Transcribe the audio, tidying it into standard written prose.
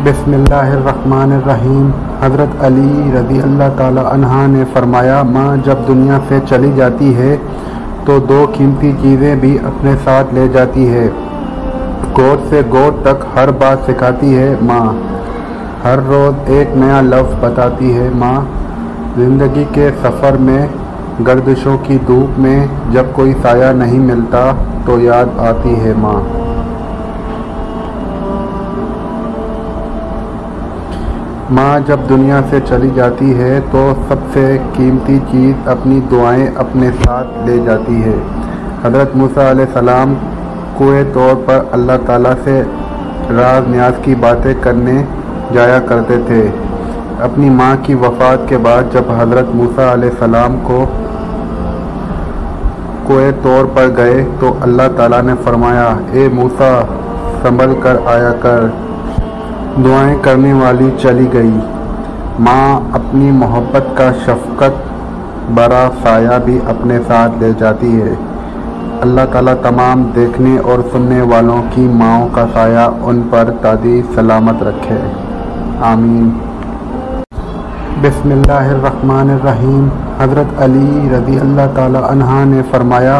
بسم اللہ الرحمن الرحیم۔ حضرت علی رضی اللہ تعالی عنہ نے فرمایا، ماں جب دنیا سے چلی جاتی ہے تو دو قیمتی چیزیں بھی اپنے ساتھ لے جاتی ہے۔ گود سے گود تک ہر بات سکھاتی ہے ماں، ہر روز ایک نیا لفظ بتاتی ہے ماں، زندگی کے سفر میں گردشوں کی دھوپ میں جب کوئی سایہ نہیں ملتا تو یاد آتی ہے ماں۔ ماں جب دنیا سے چلی جاتی ہے تو سب سے قیمتی چیز اپنی دعائیں اپنے ساتھ لے جاتی ہے۔ حضرت موسیٰ علیہ السلام کوہ طور پر اللہ تعالیٰ سے راز نیاز کی باتیں کرنے جایا کرتے تھے۔ اپنی ماں کی وفات کے بعد جب حضرت موسیٰ علیہ السلام کو کوہ طور پر گئے تو اللہ تعالیٰ نے فرمایا، اے موسیٰ سنبھل کر آیا کر۔ دعائیں کرنے والی چلی گئی۔ ماں اپنی محبت کا شفقت برا سایہ بھی اپنے ساتھ لے جاتی ہے۔ اللہ تعالیٰ تمام دیکھنے اور سننے والوں کی ماؤں کا سایہ ان پر دائم سلامت رکھے، آمین۔ بسم اللہ الرحمن الرحیم۔ حضرت علی رضی اللہ تعالی عنہ نے فرمایا،